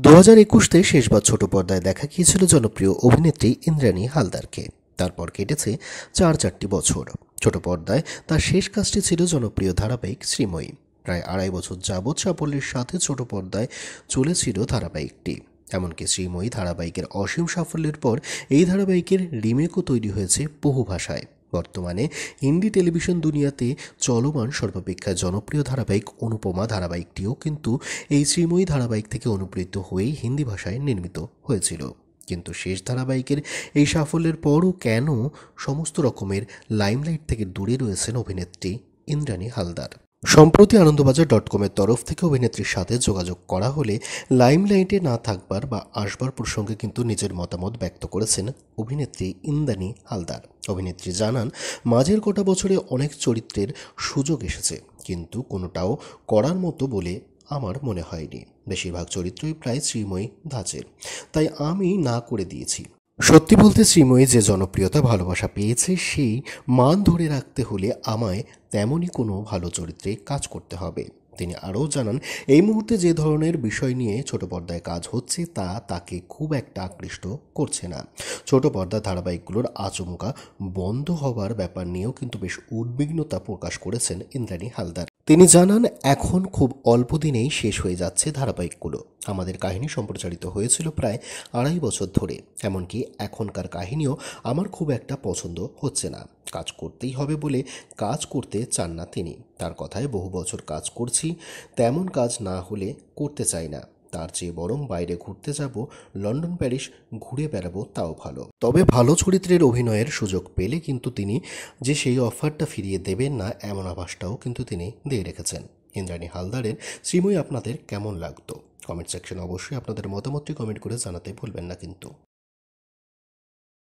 2021-তে শেষবার ছোট পর্দায় দেখা গিয়েছিল জনপ্রিয় অভিনেত্রী ইন্দ্রাণী হালদারকে। তারপর কেটেছে চারটি বছর। ছোট পর্দায় তার শেষ কাজটি ছিল জনপ্রিয় ধারাবাহিক শ্রীময়ী। প্রায় 2.5 বছর যাবৎ সাফল্যের সাথে ছোট পর্দায় চলেছিল ধারাবাহিকটি। এমনকি শ্রীময়ী ধারাবাহিকের অসীম সাফল্যের পর এই ধারাবাহিকের রিমেকও তৈরি হয়েছে বহু ভাষায়। বর্তমানে হিন্দি টেলিভিশন দুনিয়াতে চলমান সর্বাপেক্ষা জনপ্রিয় ধারাবাহিক অনুপমা ধারাবাহিকটিও কিন্তু এই শ্রীময়ী ধারাবাহিক থেকে অনুপ্রেরিত হয়েই হিন্দি ভাষায় নির্মিত হয়েছিল। কিন্তু শেষ ধারাবাহিকের এই সাফল্যের পরও কেন সমস্ত রকমের লাইমলাইট থেকে দূরে রয়েছেন অভিনেত্রী ইন্দ্রাণী হালদার? সম্প্রতি আনন্দবাজার.com-এর তরফ থেকে অভিনেত্রীর সাথে যোগাযোগ করা হলে লাইমলাইটে না থাকবার বা আসবার প্রসঙ্গে কিন্তু নিজের মতামত ব্যক্ত করেছেন অভিনেত্রী ইন্দ্রাণী হালদার। অভিনেত্রী জানান, মাঝের কটা বছরে অনেক চরিত্রের সুযোগ এসেছে, কিন্তু কোনোটাও করার মতো বলে আমার মনে হয়নি। বেশিরভাগ চরিত্রই প্রায় শ্রীময়ী ধাঁচের, তাই আমি না করে দিয়েছি। সত্যি বলতে শ্রীময়ী যে জনপ্রিয়তা ভালোবাসা পেয়েছে, সেই মান ধরে রাখতে হলে আমায় তেমনই কোনো ভালো চরিত্রে কাজ করতে হবে। তিনি আরও জানান, এই মুহূর্তে যে ধরনের বিষয় নিয়ে ছোট পর্দায় কাজ হচ্ছে তা তাকে খুব একটা আকৃষ্ট করছে না। ছোট পর্দা ধারাবাহিকগুলোর আচমকা বন্ধ হওয়ার ব্যাপার নিয়েও কিন্তু বেশ উদ্বিগ্নতা প্রকাশ করেছেন ইন্দ্রাণী হালদার। তিনি জানান, এখন খুব অল্প দিনেই শেষ হয়ে যাচ্ছে ধারাবাহিকগুলো। আমাদের কাহিনী সম্প্রচারিত হয়েছিল প্রায় 2.5 বছর ধরে। এমনকি এখনকার কাহিনীও আমার খুব একটা পছন্দ হচ্ছে না। কাজ করতেই হবে বলে কাজ করতে চান না তিনি। তার কথায়, বহু বছর কাজ করছি, তেমন কাজ না হলে করতে চাই না। তার চেয়ে বরং বাইরে ঘুরতে যাব, লন্ডন প্যারিস ঘুরে বেড়াবো, তাও ভালো। তবে ভালো চরিত্রের অভিনয়ের সুযোগ পেলে কিন্তু তিনি যে সেই অফারটা ফিরিয়ে দেবেন না, এমন আভাসটাও কিন্তু তিনি দিয়ে রেখেছেন। ইন্দ্রাণী হালদারের শ্রীময়ী আপনাদের কেমন লাগতো? কমেন্ট সেকশনে অবশ্যই আপনাদের মতামতটি কমেন্ট করে জানাতে ভুলবেন না কিন্তু।